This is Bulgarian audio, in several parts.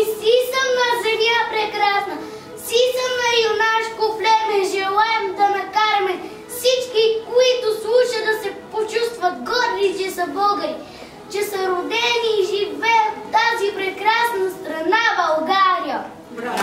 Сисана земя прекрасна, сисана юнашко племе, желаем да накараме всички, които слушат, да се почувстват горди, че са българи, че са родени и живеят в тази прекрасна страна България. Браво!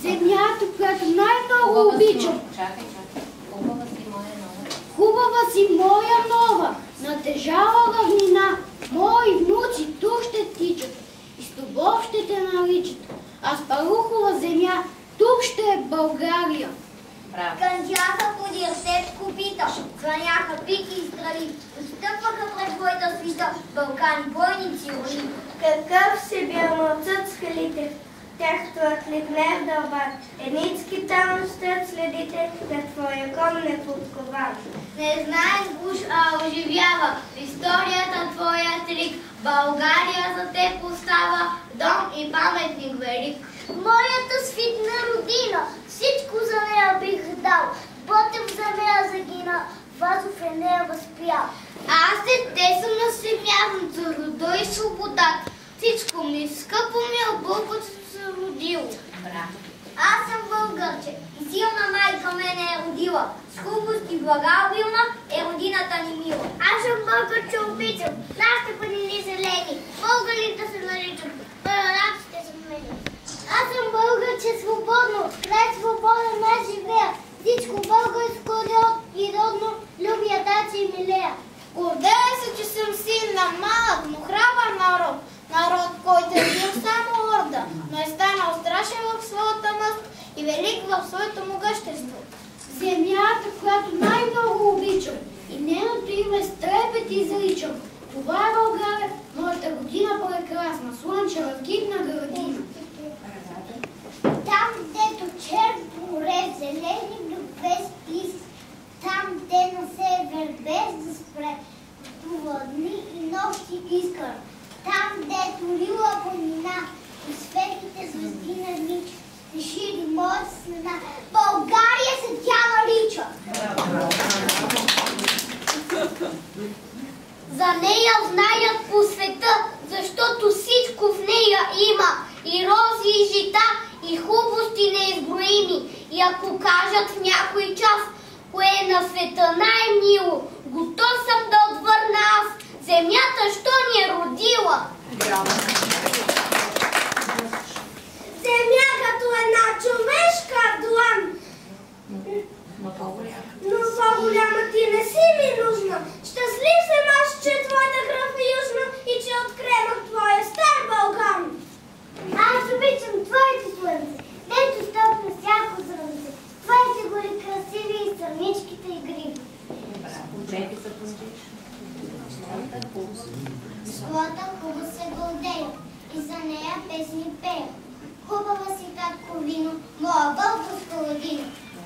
Земята, която най-много обичам. Хубава си моя нова, натежава равнина. Мои внуци тук ще тичат и с любов ще те наричат. А с парухова земя тук ще е България. Канджаха подир теб копита, храняха пики и страли, отстъпваха пред твоята свита, Балкани, бойници, оли. Какъв си бил мълцът с халите, тях тлъкли днев дълбак. Едницки там стоят следите, на твоя кон не подкован. Не знае гуш, а оживява в историята твоя трик. България за те постава дом и паметник велик. Моята свитна родина, всичко за нея бих дал. Ботев за нея загина, Вазов е нея възпял. Аз дете съм на семявното, родо и свобода. Всичко ми скъпо ми е Българът се родило. Аз съм българче и силна майка мене е родила. С хубост и блага обилна е родината ни мила. Аз съм българче обичам, нашите планини зелени, българите се наричат, първараците са мени. Аз съм българче свободно, край свободен аз живея. Всичко българско и родно любя тачи и милея. Гордея се, че съм син на малък, но храбър народ. Народ, който е бил само орда, но е станал страшен в своята мъст и велик в своето могъщество. Земята, която най-много обичам и нейното име с трепет изричам. Това е България, моята година прекрасна, слънчева, гидна градина. Там, дето черно море, зелени любе спис, там, де на север без да спре, това дни и нощи искър. Там, дето лила планина и светлите звезди на нич, се шири моята снена. България се тя нарича. За нея знаят по света, защото всичко в нея има. И рози, и жита, и хубости неизброими. И ако кажат в някой час, кое е на света най-мило. Готов съм да отвърна аз. Земята, що ни е родила? Земя като една човешка длан. Но по-голяма ти не си ми нужна. Щастлив съм аз, че твоята кръв е южна и че откремах твоя стар Балкан. Аз обичам твоите слънце, дето стопна всяко зрънце. Твоите гори красиви и сърничките и гриби. Своята хубава се гълдея и за нея песни пея. Хубава си татко вино, моя българска родина.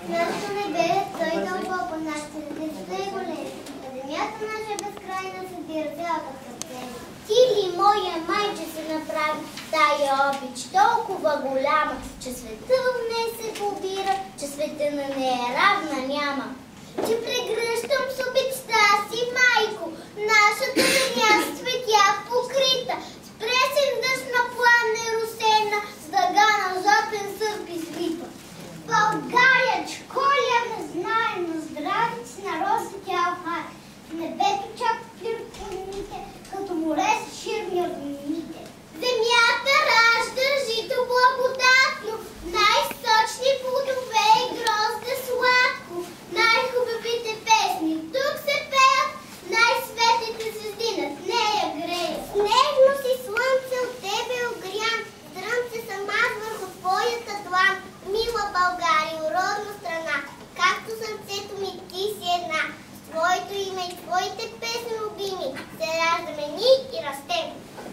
Нашето небе е тъй дълбоко, нашите редицата е големи. А земята наша безкрайна събира цялата сърце. Ти ли, моя майче, се направи тая обич толкова голяма, че света в нея се побира, че света на нея равна няма. Че прегръщам с обичта си, майко, нашата земя с цветя покрита, с пресен дъжд на пламне русена, с дъга на златен сърп извита. България, чколяме, знаем, но здрави си народ за тя охай. В небето чак плирконите, като море с ширми от мините. Земята ражда жито благодатно, най-сочни плодове и грозде сладко. Най-хубавите песни тук се пеят, най-светлите звезди над нея греят. Снежно си слънце от тебе огрян, зрънце съм аз върху твоята длан. Мила България, родна страна, както сърцето ми ти си една. С твоето име и твоите песни любими се раждаме ние и растем.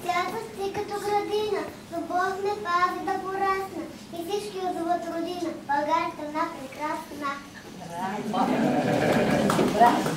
Цялата си като градина, любов ме пази да порасна и всички отзоват родина. България страна прекрасна. Браво!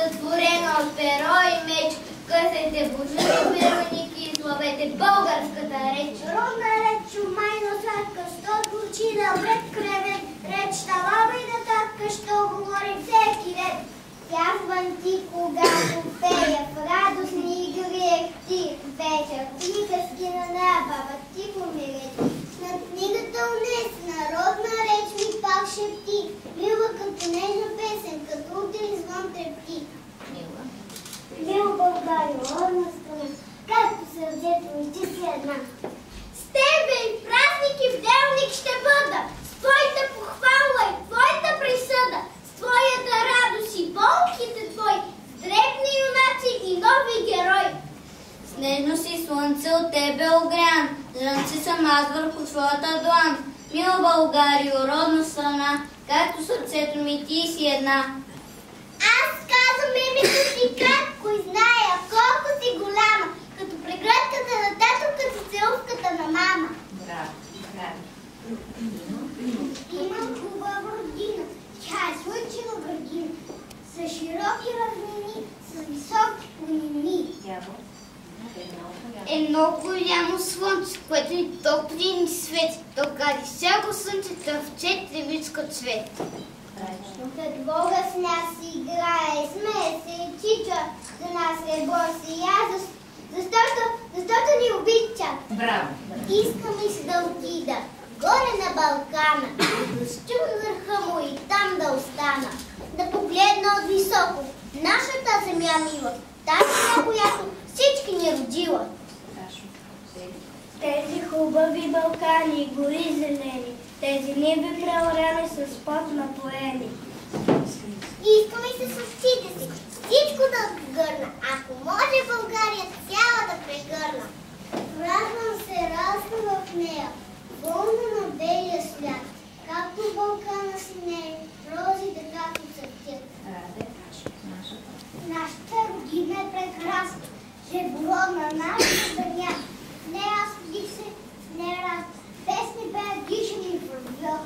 сътворена от перо и меч, късайте божури, вероники и славете българската реч. Родна реч, умайно сладка, що звучи да обред кревен, реч талава и да татка, що говори всеки ред. Тя звънти, когато пея, в радостни игри ти вечер, приказки на набава, ти помирети. Над книгата унесена, родна реч ми пак шепти, мила като нежна песен, като утрин звън трепти. Мила България, родна страна, както сърцето ми ти си една. С тебе и празник и вделник ще бъда, с твоята похвала и твоята присъда, с твоята радост и болките твои, с дребни и си съм аз върху своята длан. Мила България, родна страна, както сърцето ми ти си една. Аз казвам името си кратко и зная колко си голяма, като прегръдката на тато, като целувката на мама. Браво, браво. Имам хубава родина, тя е слънчева градина, с широки равнини, с високи планини. Едно голямо слънце, което ни топли ни свети. То кади всяко слънце в четиривичка цвет. Като Бога с нас играе, смее се и чича, за нас ребор се я, защото ни обича. Браво. Искам и се да отида горе на Балкана, да счу върха му и там да остана, да погледна от високо нашата земя мила, тази, на която всички ни родила. Тези хубави Балкани, гори зелени, тези ниви преорани с пот напоени. Искам и с очите си всичко да отгърна, ако може България цяла да прегърна. Радвам се, расна в нея, волна на белия свят, както Балкана си не розите както цъфтят. Нашата родина е прекрасна, живородна нашата земя. Не аз родих се, не раз, песни беят дишани в вървях.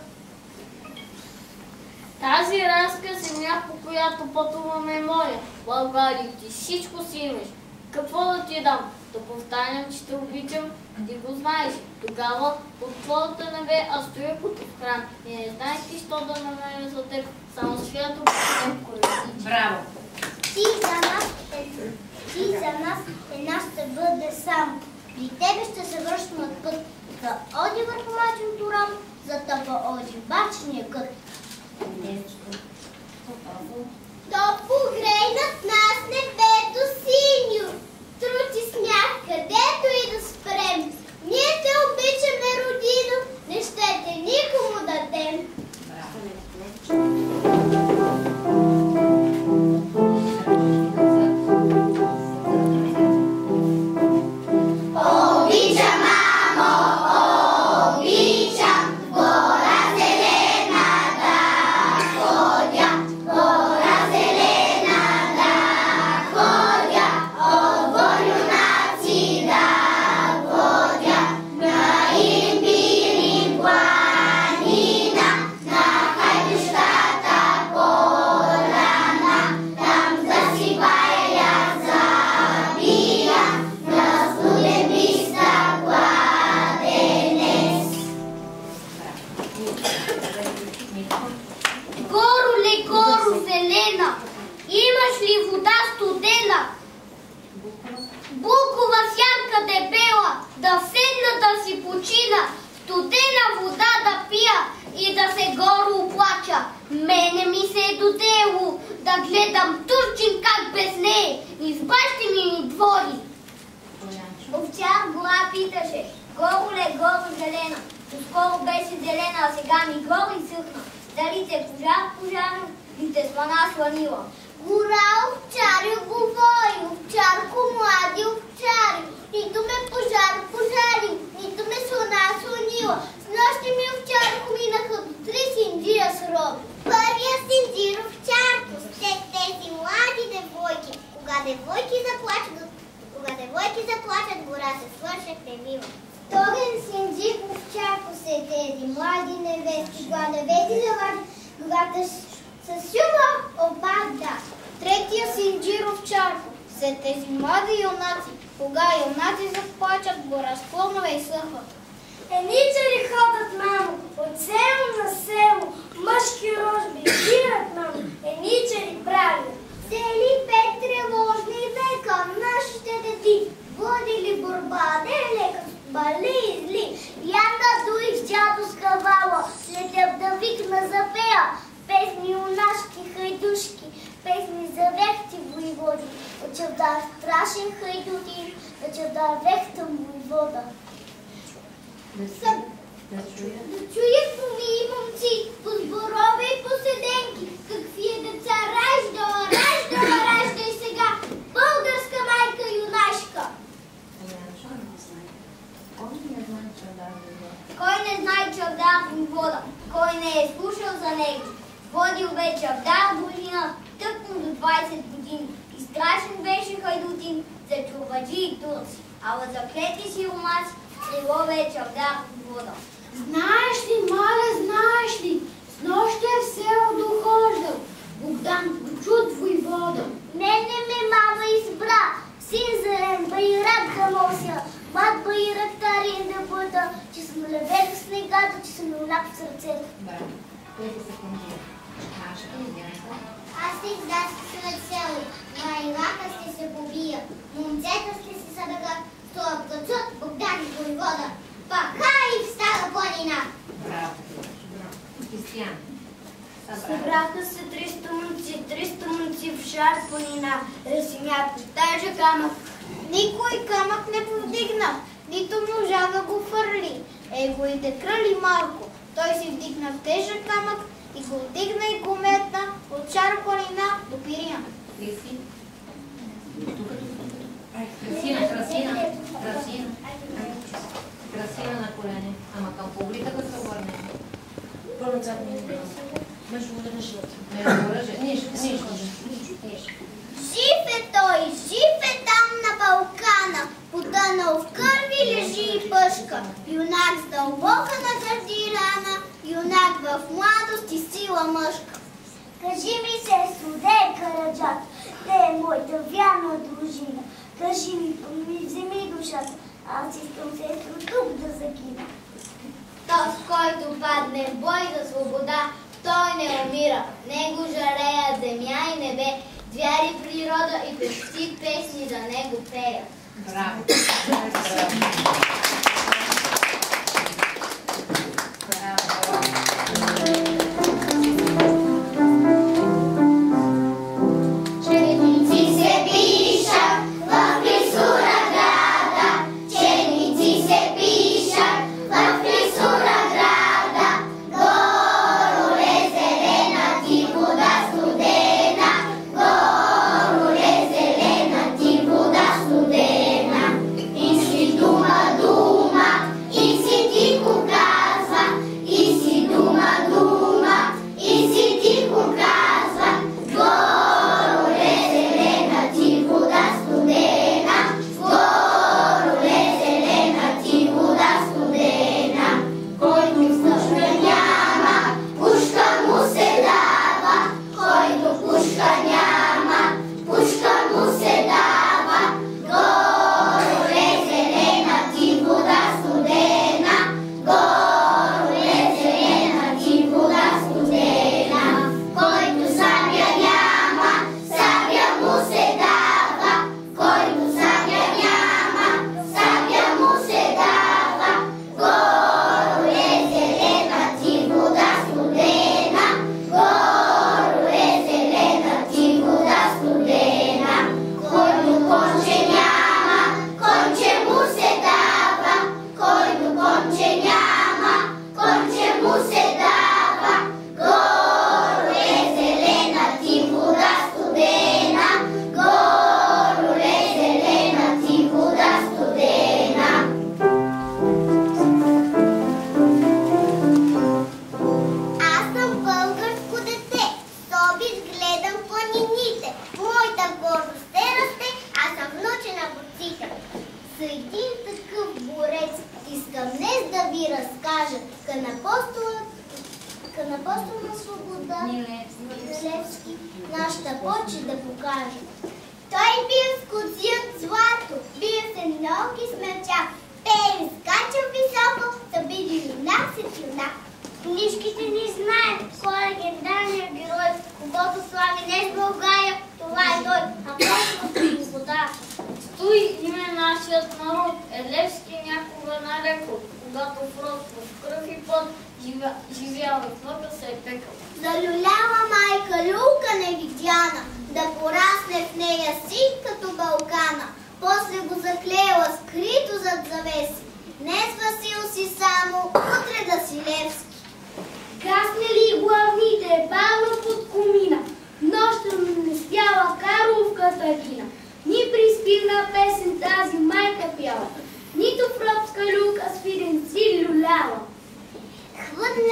Тази райска земя, по която пътуваме е моя. България, ти всичко си имаш. Какво да ти дам? Да повтарям, че те обичам, ти го знаеш. Тогава от твоята небе аз стоя като в храм. И не знаеш ти, що да намеря за теб, само свято потем колесичи. Браво. Ти за нас ще бъде сам. При тебе ще се връщаме път. Да оди върху мачното рамо, за да оди бачния кът. То погрей над нас небето синьо, трути сняг, където и да спрем. Ние те обичаме, родино, не ще те никому дадем. Обичам, мамо, обичам, гора зелена да ходя, гора зелена да ходя, от войнаци да водя, на имбирни планина, на хайдушката поляна, там засипая забия, на студен биста кладенец. Гороле, горо зелена, имаш ли вода студена? Букова сянка дебела, да седна да си почина, студена вода да пия и да се горо оплача. Мене ми се е додело да гледам турчин как без нея из бащини ни двори. Овчар гора питаше, гороле, горо зелена, доскоро беше зелена, а сега ми горо изсъхна. Дали те пожарно, и те слана сланила. Гора овчари говори, овчарко млади овчари. Нито ме пожари, нито ме слона слонила. С нощи ми овчарко минаха до 3 синджира с роби. Първия синджир овчарко, след тези млади девойки. Кога девойки заплачат, гора се свършат немила. Вторен синджир овчарко се тези млади невести. Гладовете завади, гората с сюма опада. Третия синджир овчарко, след тези млади юнаци. Кога юнаци заплачат, гора склонова и съха. Еничари ходят, мамо, от село на село, мъжки рожби, бират, мамо, еничари прави. Цели 5 тревожни века нашите деди водили борба, не лека, бали и зли. Янда дуих с дядовска вала, след теб да викна запея. Песни юнашки, хайдушки, песни за вехти войводи. Учил да страшен хайдути, учил да вехтам войвода. Да чуят моми и момци, по сборове и по седенки, какви е деца раждала и сега, българска майка юнашка. не знам, че да. чавдар вода. Кой не е слушал за него? Водил бе чавдар долина тъкмо до 20 години. Изстрашен беше хайдутин за чурбаджи и турци, ала за клети си ромаци крило бе чавдар вода. Знаеш ли, мале, знаеш ли, с нощи е в село дохождал Богдан Кочут войвода. Мене ме мама избра, син зелен байрак да нося, мат байрак тарин да бъда, че съм левек в снегата, че съм юнак в сърцето. Аз се издах след село, байрака ще се побия, момцета ще се събегат, стоя Кочут, Богдан и войвода. Паха и в стара планина. Браво. Кристиян. Събраха се 300 момци в шар планина, разсимят тежък камък. Никой камък не повдигна, нито можа да го фърли. Его и те крали малко. Той се вдигна в тежък камък и го вдигна и го метна от шар планина до Пирина. Кристи. Красина на колене. Ама към публика да се върне. По-назад ми не между оръжията. Жив е той, жив е там на Балкана. Потънал в кърви лежи и пъшка. Юнак с дълбока на гърди рана. Юнак в младост и сила мъжка. Кажи ми се, Суде Караджат, те е моята вярна дружина. Кажи ми, вземи душата, аз искам сестро тук да загина. Този, който падне в бой за свобода, той не умира. Него жареят земя и небе, звяри природа и певци песни за него пеят. Браво. Нашата почет да покаже. Той бил с козият злато, бил се ноги смърча, пеем скачал високо, са били юнак след юнак. Книжките ни знаят кой е легендарният герой, когото слави не с България, това е той, а просто свобода. Стои име нашият народ, Левски някога налеко, когато в род, в кръв и пот, живял в мъка се е пекал. Залюлява майка люлка невидяна, да порасне в нея си като Балкана. После го заклеила скрито зад завеси. Днес Васил си само, утре да си Левски. Гаснели главните, бавно под комина, нощта не спяла Карловката гина. Ни приспивна песен тази майка пяла, нито в робска люлка свирен си люляла.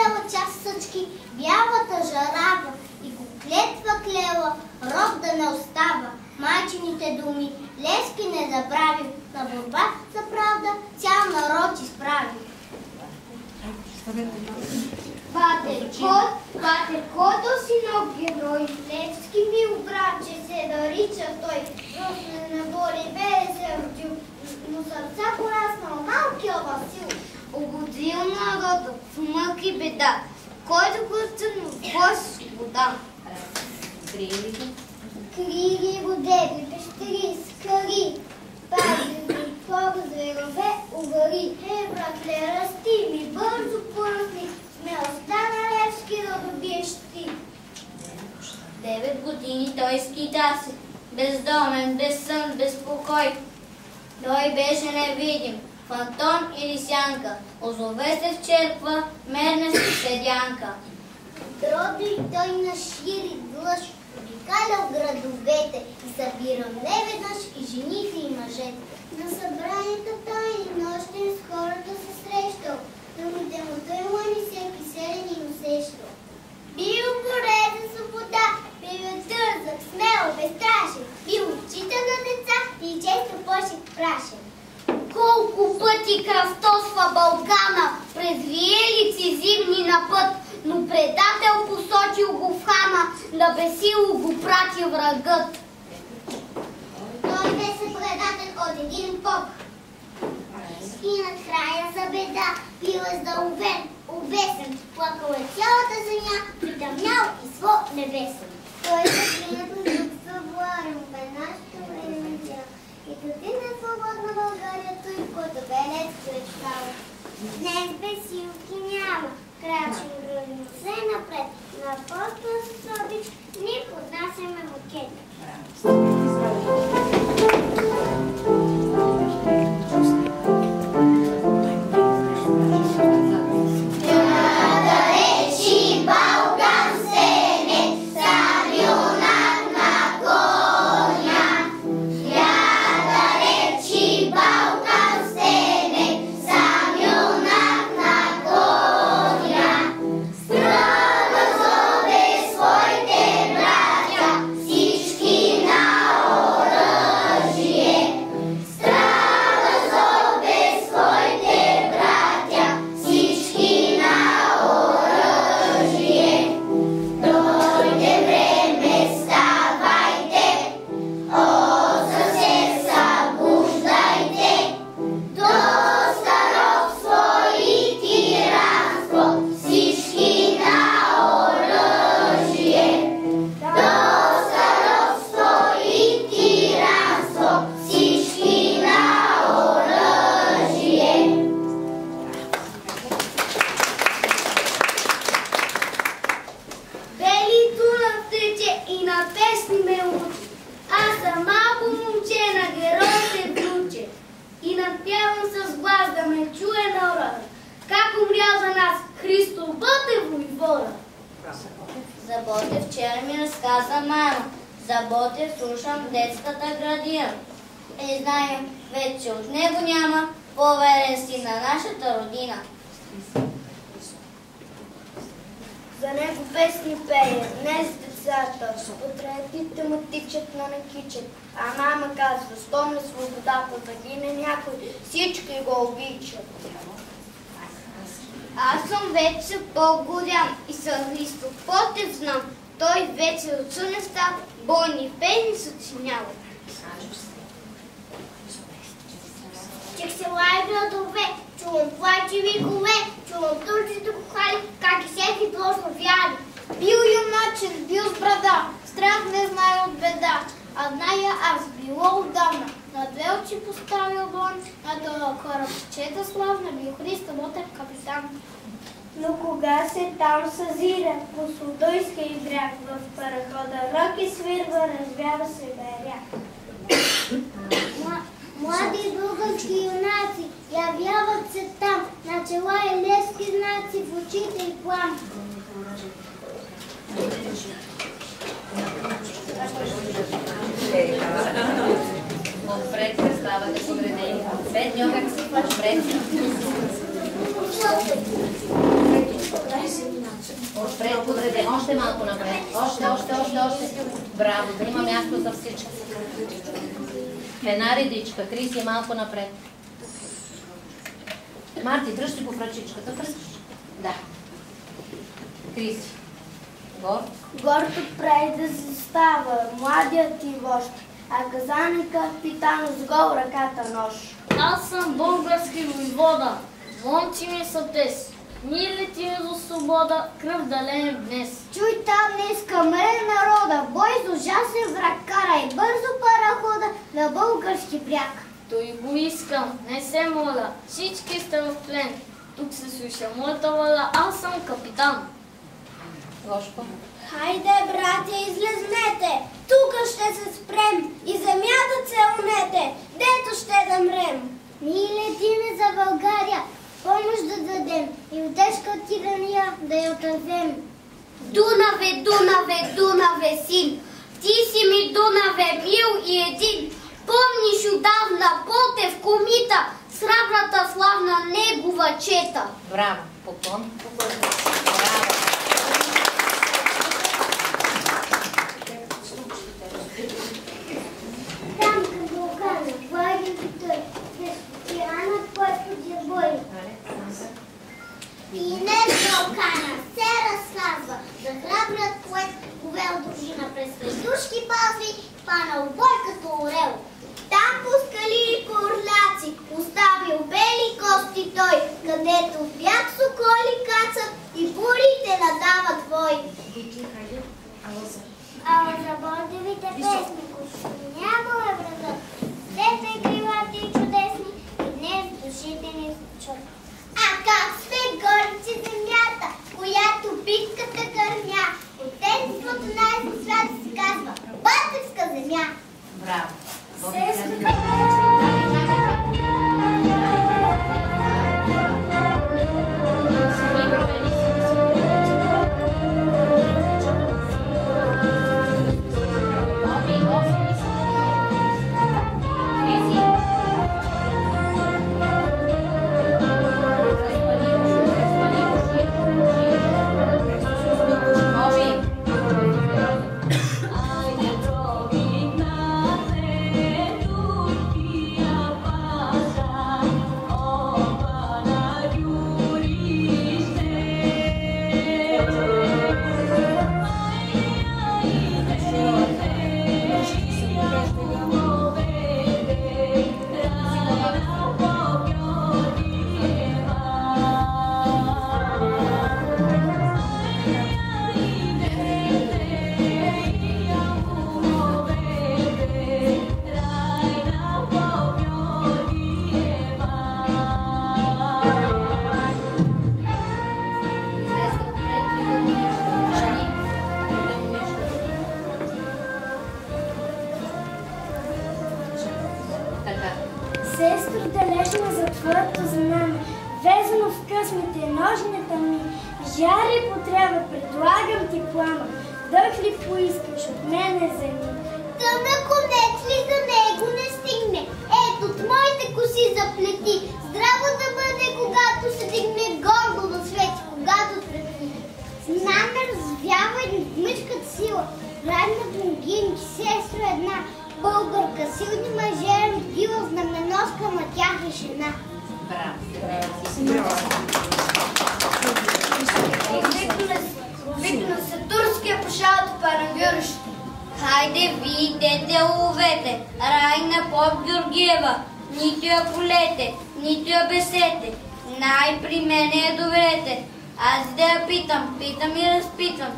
взела част съчки, бялата жарава и го клетва клела, род да не остава. Майчините думи Левски не забравил, на борба за правда цял народ изправи. Батер Кото синок герой, Левски мил братче се нарича той, рослен на горе бе се родил, но сърца пораснал малкия Васил. Угодил народа в мък и беда, който гърцан в бос вода. Криги водеви, пещери, скари, пази, хора, зверове, угари. Братле, расти ми, бързо поръсни, смелостта на Левски да добиеш ти. 9 години той скита се, бездомен, без сън, без покой. Той беше невидим, фантом или сянка, озове се в черква, мерне си седянка. Дроби той на шири длъж, обикалял градовете и събирал неведнъж и жените и мъжете. На събранията той и нощен с хората се срещал, думите му той лъни всеки селен и усещал. Бил борец за свобода, бил дързък, смел, безстрашен, бил учител на деца и често пъшек прашен. Колко пъти кръстосва Балкана, през виелици зимни на път, но предател посочил го в хана, на бесило го прати врагът. Той беше предатен от един поп. И на края за беда бил издълбен, обесен, плакал е цялата земя, притъмнял и свой небесен. Той се клинат от друг съборен, бе нашето време дя. И като на свободна България, той който белец кръчкава. Днес бесилки няма, крачим гръдно все напред, на апостол с обич, ни поднасяме букет. За Ботев вчера ми разказа мама. За Ботев слушам детската градина. И знаем, вече от него няма поверен си на нашата родина. За него песни пее, днес децата, потретите му тичат, но не кичат. А мама казва, щом на свободата загине някой, всички го обичат. Аз съм вече по-голям и за Христо Ботев знам. Той вече от сънеста бойни песни съчинява. Чех се лае градове, чувам плачи викове, чувам турците го хвали, как и всеки благословяли. Бил юначен, бил с брада, страх не знае от беда. А зная аз, било отдавна, на две очи поставил бон, на това корабчета славна, бил Христо Ботев капитан. Но кога се там съзира, по Судойския бряг, в парахода ръки свирва, развява се беряг. Млади български юнаци явяват се там, на чела и левски знаци в очите и плам. Отпред се ставате подредени. Бедньо как си плаш пред. Още малко напред. Още. Браво, да има място за всички. Една редичка. Криси, малко напред. Марти, дръжте по пръчичката. Да. Криси. Гор. Горто прави да се става, младият и вожд, а казаника питано с гол ръката нож. Аз съм български войвода, момци ми са тез. Ние летиме за свобода, кръв да леем днес. Чуй там днеска мре народа, бой с ужасен враг, карай бързо парахода на български бряг. Той го искам, не се моля, всички сте в плен. Тук се слуша моята воля, аз съм капитан. Гошко. Хайде, братя, излезнете, тука ще се спрем и земята целунете, дето ще да мрем. Ние летиме за България, помощ да дадем и от тежка тирания да я отървем. Дунаве, Дунаве, Дунаве, син, ти си ми Дунаве, мил и един. Помниш отдавна Ботев комита, срабната славна негова чета. Браво. Поклон. Браво. Там към Балкана, влади той, тиранът, който дявой. И не в Балкана се разказва за храбрят поет, повел дружина през хайдушки пазви, панал бой като орел. Там пускали и орляци, оставил бели кости той, където бяг соколи кацат и бурите надават вой. Ала за бордовите песни, които нямало е врагът, дете крилати и чудесни, и днес душите ни звучат. А как сме горци земята, която битката кърня, от детството най-за свят се казва Батевска земя. Браво. Сестро, далечна за твоето знаме, везено в късмите ножната ми, жари потреба, предлагам ти плама, дъх ли поискаш от мене земи? Тъмна конец ли за него не стигне? Ето от моите коси заплети, здраво да бъде, когато се дигне, гордо да свети, когато тръпни. Знаме развява и мъжката сила, ранна блонгинки, сестра една, българка, силни мъже, била знаменоска, ма тях е жена. Браво. Викна се турския пашал от Парангюрш. Хайде, видете ловете, Райна Поп Георгиева, нито я полете, нито я бесете, най-при мене я доверете. Аз да я питам и разпитвам,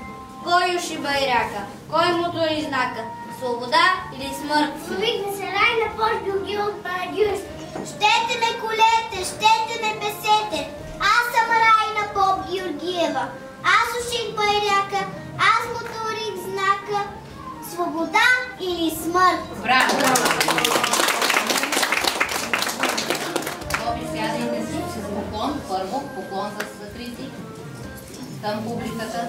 кой уши байрака, кой мотори знака, свобода или смърт? Викна се Райна Поп Георгиева от Парангюрш. Щете ме колете, щете ме бесете, аз съм Райна Поп Георгиева. Аз уших байрака, аз моторих знака, свобода или смърт. Браво! Боби, сядайте си с поклон. Първо, поклон за Криси към публиката.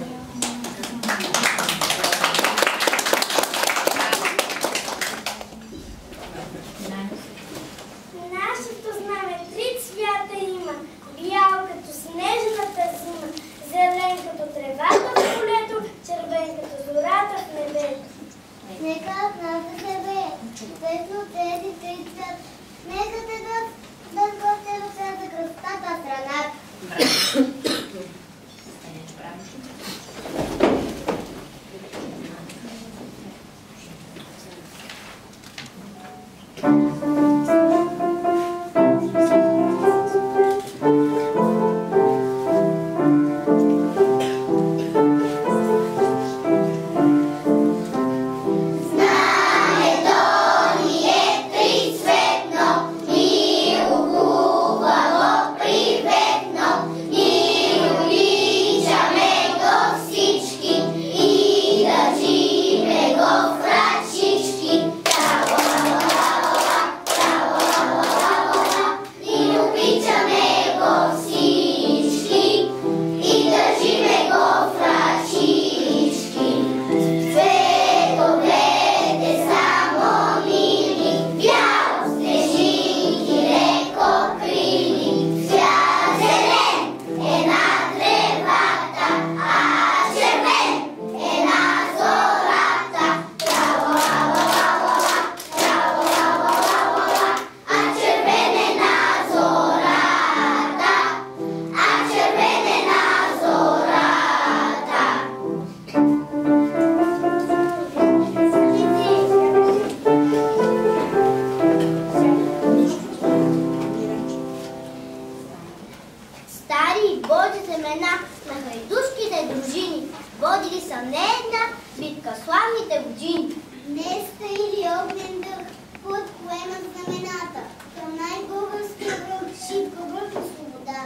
Нашето знаме три цвята има, бял като снежната зима, зелен като тревата в полето, имена на хайдушките дружини. Водили са не една битка славните години. Днеска или огнен дъх, под поемат знамената. Към най-българския връх, Шипка, връх на свобода.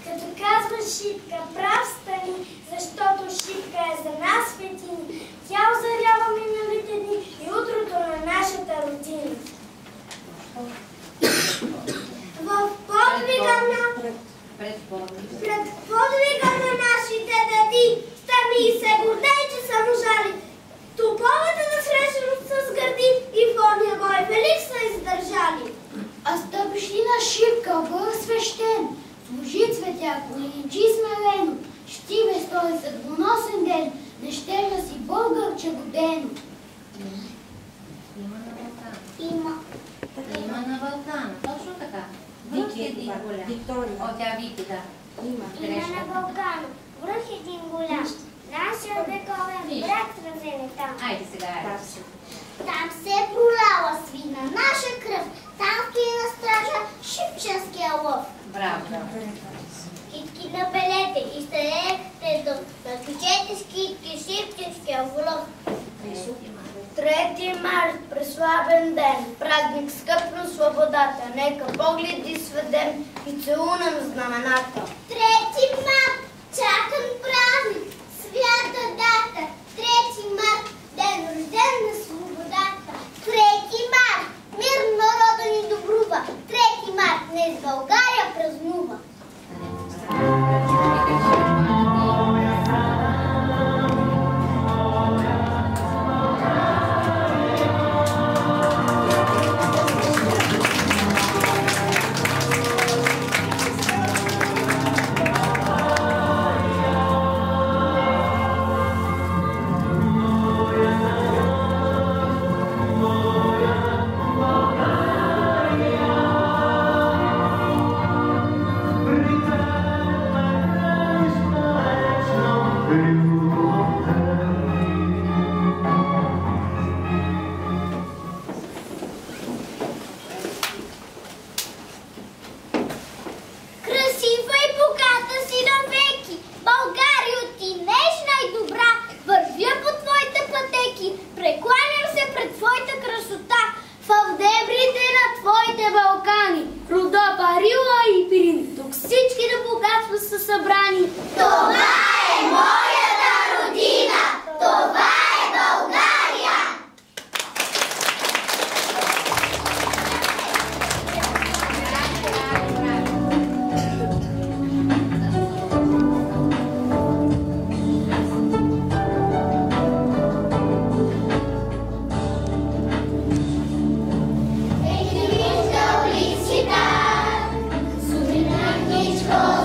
Като казва Шипка, прав стани, защото Шипка е за нас светини. Тя озарява миналите дни и утрото на нашата родина. В подвига на... Пред подвига на нашите деди, стани и се гордей, че са можали. Топовете на срещаност с гърди и в ония бой велик са издържали. А стъпиш ли на Шипка, бър свещен, служи цветя, коленичи смирено, щиве стой съдбоносен ден, не ще да си българче годено. Има на Балкана. Има. Има на Балкана, точно така. Връх един голям. Виктория. О, тя Вики, да. Има. Има на Балкана. Връх един голям. Нашия вековен брат разене там. Айде сега, айде. Там се е пролала свина наша кръв. Там стои на стража шипченския лов. Браво. Китки на белете и старехте до разкачете с китки шипченския лов. 3 март, преславен ден, празник скъп на свободата, нека погледи сведем и целунем знамената. 3 март, чакан празник, свята дата. 3 март, ден рожден на свободата. 3 март, мир народа ни добрува. 3 март, днес България празнува.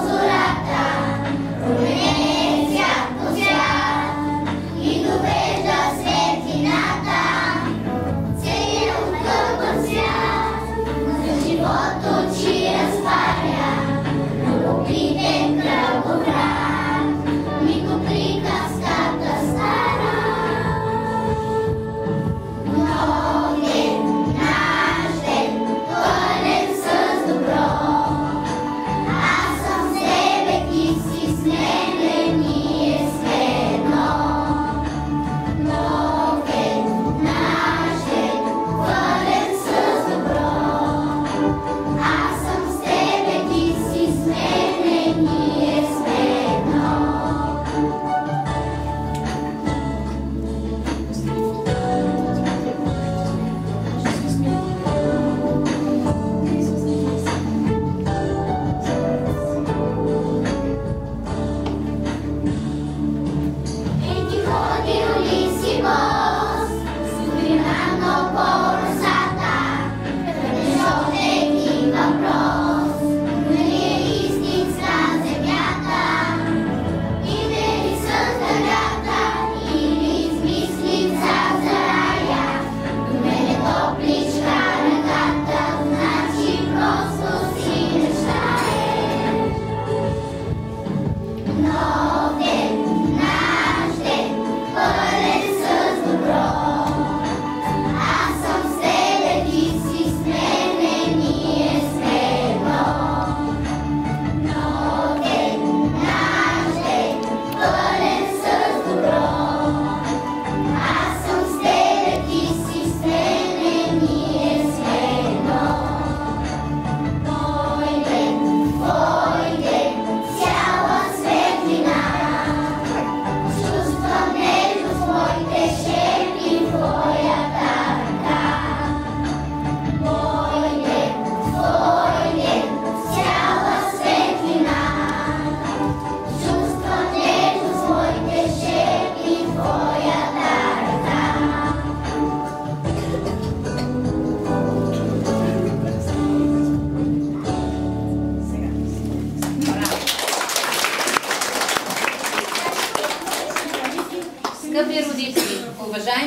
Зората,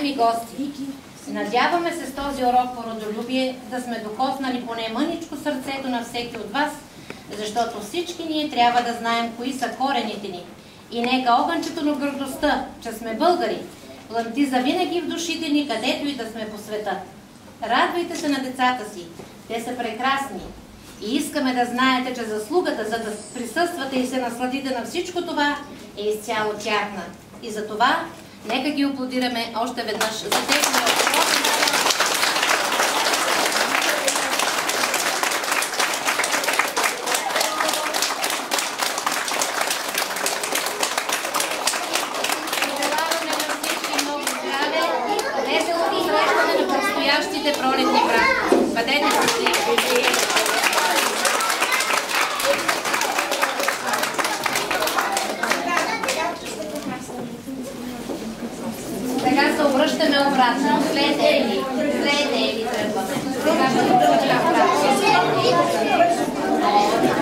Уважаеми гости, надяваме се с този урок по родолюбие да сме докоснали поне мъничко сърцето на всеки от вас, защото всички ние трябва да знаем кои са корените ни. И нека огънчето на гордостта, че сме българи, пламти завинаги в душите ни, където и да сме по света. Радвайте се на децата си, те са прекрасни. И искаме да знаете, че заслугата, за да присъствате и се насладите на всичко това, е изцяло тяхна. И за това, нека ги аплодираме още веднъж за техния урок. Пролетни празници. Бъдете щастливи! Сега се обръщаме обратно. След Ели тръгваме. Сега ще обръщаме обратно.